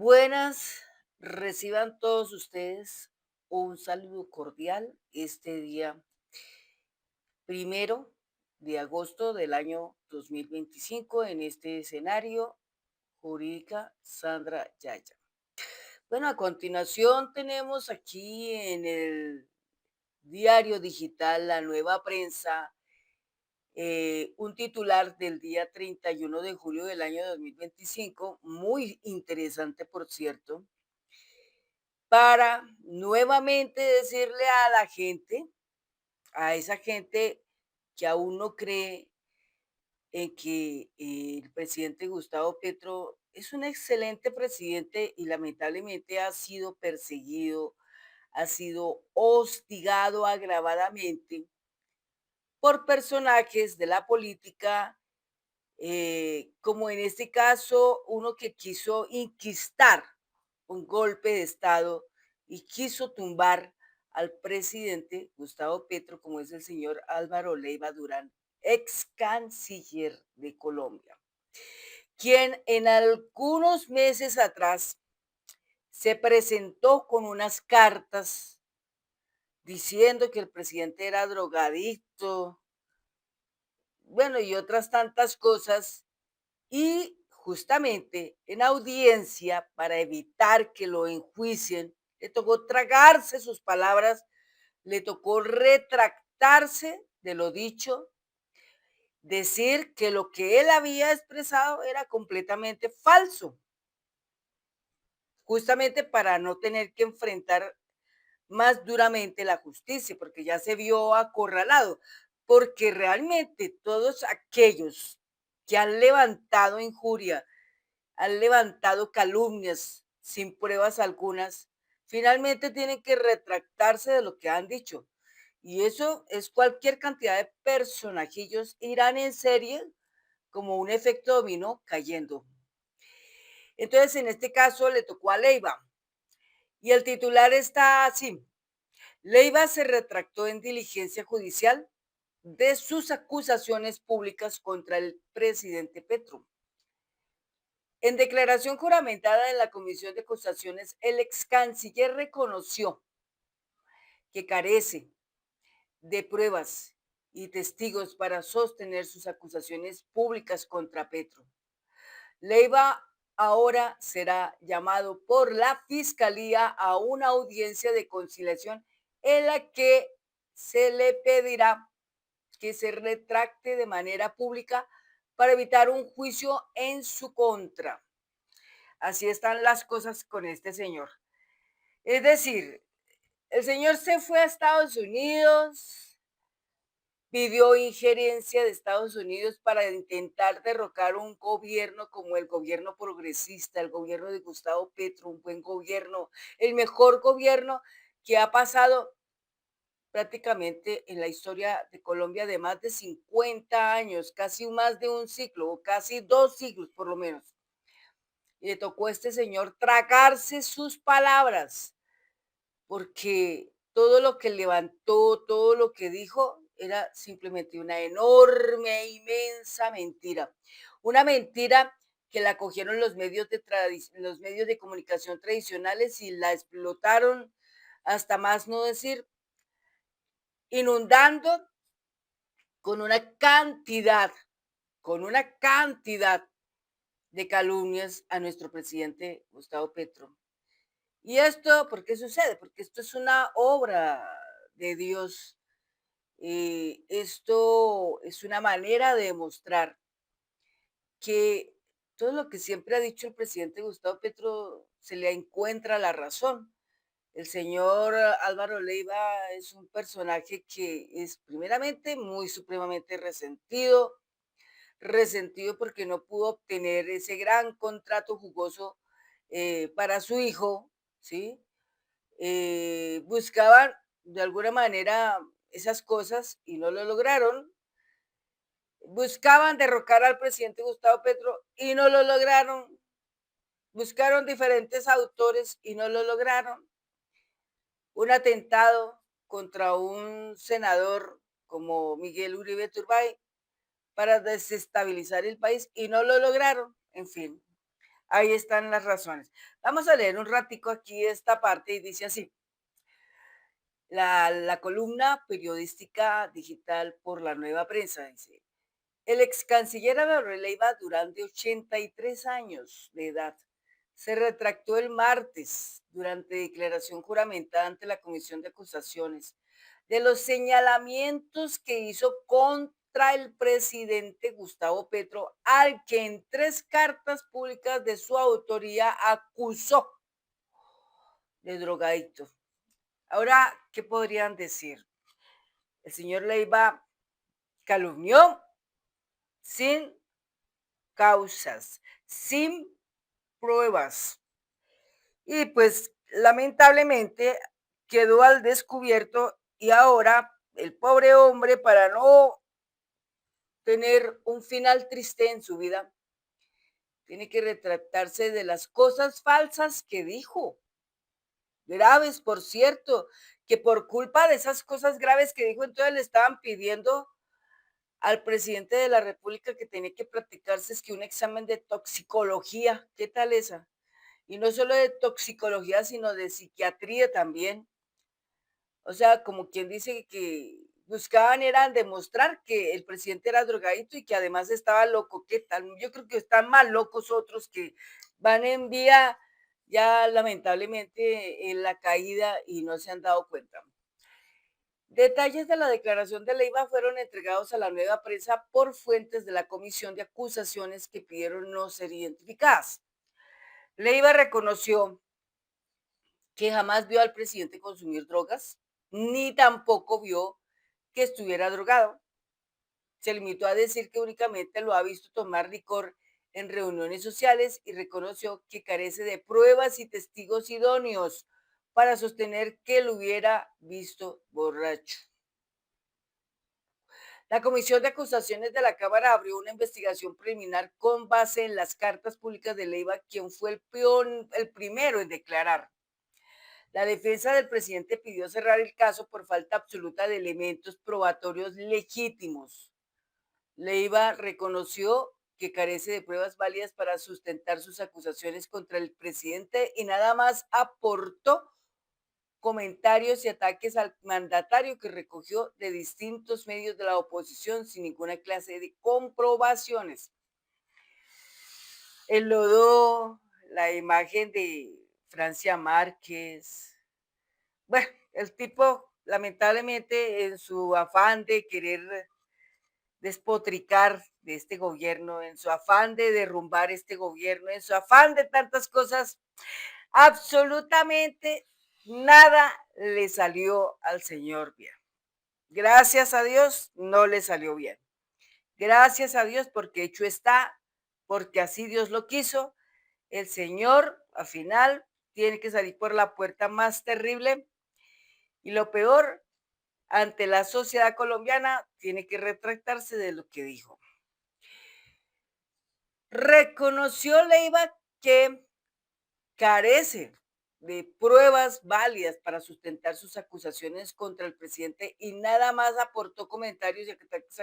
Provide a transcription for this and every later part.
Buenas, reciban todos ustedes un saludo cordial este día 1 de agosto del año 2025 en este escenario jurídica Sandra Yaya. Bueno, a continuación tenemos aquí en el diario digital La Nueva Prensa un titular del día 31 de julio del año 2025, muy interesante por cierto, para nuevamente decirle a la gente, a esa gente que aún no cree en que el presidente Gustavo Petro es un excelente presidente y lamentablemente ha sido perseguido, ha sido hostigado agravadamente por personajes de la política, como en este caso uno que quiso inquistar un golpe de Estado y quiso tumbar al presidente Gustavo Petro, como es el señor Álvaro Leiva Durán, ex canciller de Colombia, quien en algunos meses atrás se presentó con unas cartas diciendo que el presidente era drogadicto, bueno, y otras tantas cosas. Y justamente en audiencia, para evitar que lo enjuicien, le tocó tragarse sus palabras, le tocó retractarse de lo dicho, decir que lo que él había expresado era completamente falso, justamente para no tener que enfrentar más duramente la justicia, porque ya se vio acorralado, porque realmente todos aquellos que han levantado injuria, han levantado calumnias sin pruebas algunas, finalmente tienen que retractarse de lo que han dicho. Y eso es cualquier cantidad de personajillos irán en serie como un efecto dominó cayendo. Entonces, en este caso le tocó a Leiva y el titular está así. Leiva se retractó en diligencia judicial de sus acusaciones públicas contra el presidente Petro. En declaración juramentada en la Comisión de Acusaciones, el ex canciller reconoció que carece de pruebas y testigos para sostener sus acusaciones públicas contra Petro. Leiva ahora será llamado por la Fiscalía a una audiencia de conciliación en la que se le pedirá que se retracte de manera pública para evitar un juicio en su contra. Así están las cosas con este señor. Es decir, el señor se fue a Estados Unidos, pidió injerencia de Estados Unidos para intentar derrocar un gobierno como el gobierno progresista, el gobierno de Gustavo Petro, un buen gobierno, el mejor gobierno que ha pasado prácticamente en la historia de Colombia de más de 50 años, casi más de un siglo, o casi 2 siglos por lo menos. Y le tocó a este señor tragarse sus palabras, porque todo lo que levantó, todo lo que dijo era simplemente una enorme, inmensa mentira. Una mentira que la cogieron los medios de comunicación tradicionales y la explotaron hasta más no decir, inundando con una cantidad de calumnias a nuestro presidente Gustavo Petro. ¿Y esto por qué sucede? Porque esto es una obra de Dios. Esto es una manera de demostrar que todo lo que siempre ha dicho el presidente Gustavo Petro se le encuentra la razón. El señor Álvaro Leiva es un personaje que es primeramente muy supremamente resentido porque no pudo obtener ese gran contrato jugoso para su hijo, ¿sí? Buscaban de alguna manera esas cosas y no lo lograron. Buscaban derrocar al presidente Gustavo Petro y no lo lograron. Buscaron diferentes autores y no lo lograron. Un atentado contra un senador como Miguel Uribe Turbay para desestabilizar el país y no lo lograron. En fin, Ahí están las razones. Vamos a leer un ratico aquí esta parte y dice así. La columna periodística digital por la Nueva Prensa dice, el ex canciller Álvaro Leiva Durán, de 83 años de edad, se retractó el martes durante declaración juramentada ante la Comisión de Acusaciones de los señalamientos que hizo contra el presidente Gustavo Petro, al que en 3 cartas públicas de su autoría acusó de drogadicto. Ahora, ¿qué podrían decir? El señor Leiva calumnió sin causas, sin pruebas. Y pues lamentablemente quedó al descubierto y ahora el pobre hombre, para no tener un final triste en su vida, tiene que retratarse de las cosas falsas que dijo. Graves, por cierto, que por culpa de esas cosas graves que dijo, entonces le estaban pidiendo al presidente de la República que tenía que practicarse es que un examen de toxicología. ¿Qué tal esa? Y no solo de toxicología, sino de psiquiatría también. O sea, como quien dice que buscaban eran demostrar que el presidente era drogadito y que además estaba loco. ¿Qué tal? Yo creo que están más locos otros que van en vía ya lamentablemente en la caída y no se han dado cuenta. Detalles de la declaración de Leiva fueron entregados a la Nueva Prensa por fuentes de la Comisión de Acusaciones que pidieron no ser identificadas. Leiva reconoció que jamás vio al presidente consumir drogas, ni tampoco vio que estuviera drogado. Se limitó a decir que únicamente lo ha visto tomar licor en reuniones sociales y reconoció que carece de pruebas y testigos idóneos para sostener que lo hubiera visto borracho. La Comisión de Acusaciones de la Cámara abrió una investigación preliminar con base en las cartas públicas de Leiva, quien fue el primero en declarar. La defensa del presidente pidió cerrar el caso por falta absoluta de elementos probatorios legítimos. Leiva reconoció que carece de pruebas válidas para sustentar sus acusaciones contra el presidente y nada más aportó comentarios y ataques al mandatario que recogió de distintos medios de la oposición sin ninguna clase de comprobaciones. Enlodó la imagen de Francia Márquez. Bueno, el tipo, lamentablemente, en su afán de querer despotricar de este gobierno, en su afán de derrumbar este gobierno, en su afán de tantas cosas, absolutamente nada le salió al señor bien. Gracias a Dios, no le salió bien. Gracias a Dios, porque hecho está, porque así Dios lo quiso. El señor, al final, tiene que salir por la puerta más terrible y lo peor, ante la sociedad colombiana, tiene que retractarse de lo que dijo. Reconoció Leiva que carece de pruebas válidas para sustentar sus acusaciones contra el presidente y nada más aportó comentarios y ataques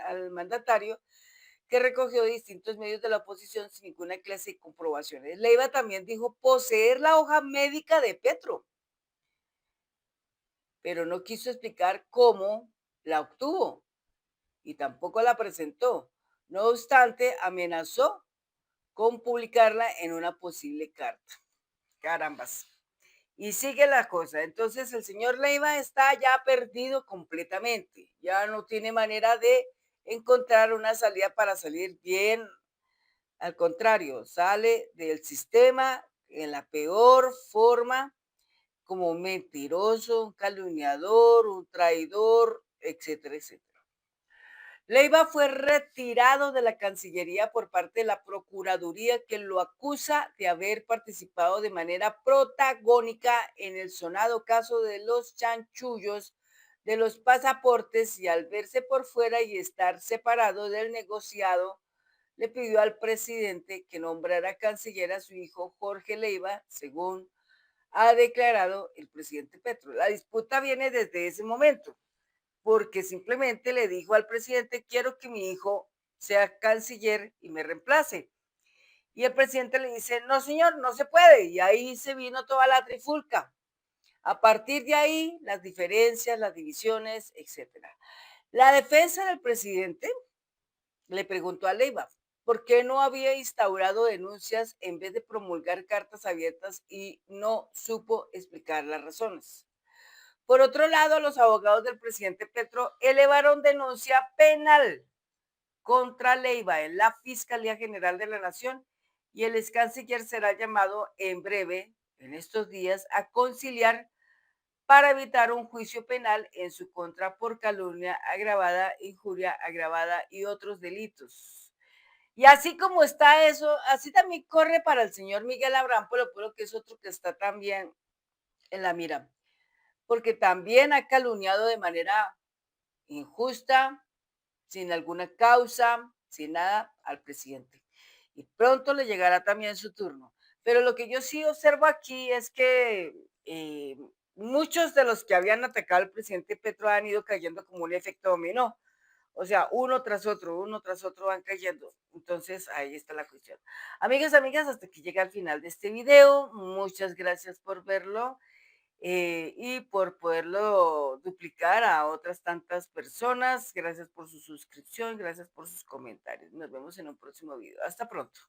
al mandatario, que recogió de distintos medios de la oposición sin ninguna clase de comprobaciones. Leiva también dijo poseer la hoja médica de Petro, pero no quiso explicar cómo la obtuvo y tampoco la presentó. No obstante, amenazó con publicarla en una posible carta. Carambas. Y sigue la cosa. Entonces el señor Leiva está ya perdido completamente. Ya no tiene manera de encontrar una salida para salir bien. Al contrario, sale del sistema en la peor forma, como un mentiroso, un calumniador, un traidor, etcétera, etcétera. Leiva fue retirado de la Cancillería por parte de la Procuraduría, que lo acusa de haber participado de manera protagónica en el sonado caso de los chanchullos de los pasaportes, y al verse por fuera y estar separado del negociado, le pidió al presidente que nombrara canciller a su hijo Jorge Leiva, según ha declarado el presidente Petro. La disputa viene desde ese momento, porque simplemente le dijo al presidente: quiero que mi hijo sea canciller y me reemplace. Y el presidente le dice, no señor, no se puede. Y ahí se vino toda la trifulca. A partir de ahí, las diferencias, las divisiones, etcétera. La defensa del presidente le preguntó a Leiva por qué no había instaurado denuncias en vez de promulgar cartas abiertas y no supo explicar las razones. Por otro lado, los abogados del presidente Petro elevaron denuncia penal contra Leiva en la Fiscalía General de la Nación y el ex canciller será llamado en breve, en estos días, a conciliar para evitar un juicio penal en su contra por calumnia agravada, injuria agravada y otros delitos. Y así como está eso, así también corre para el señor Miguel Abraham Polo, que es otro que está también en la mira, porque también ha calumniado de manera injusta, sin alguna causa, sin nada, al presidente. Y pronto le llegará también su turno. Pero lo que yo sí observo aquí es que muchos de los que habían atacado al presidente Petro han ido cayendo como un efecto dominó. O sea, uno tras otro van cayendo. Entonces, ahí está la cuestión. Amigas, hasta que llega al final de este video. Muchas gracias por verlo y por poderlo duplicar a otras tantas personas. Gracias por su suscripción, gracias por sus comentarios. Nos vemos en un próximo video. Hasta pronto.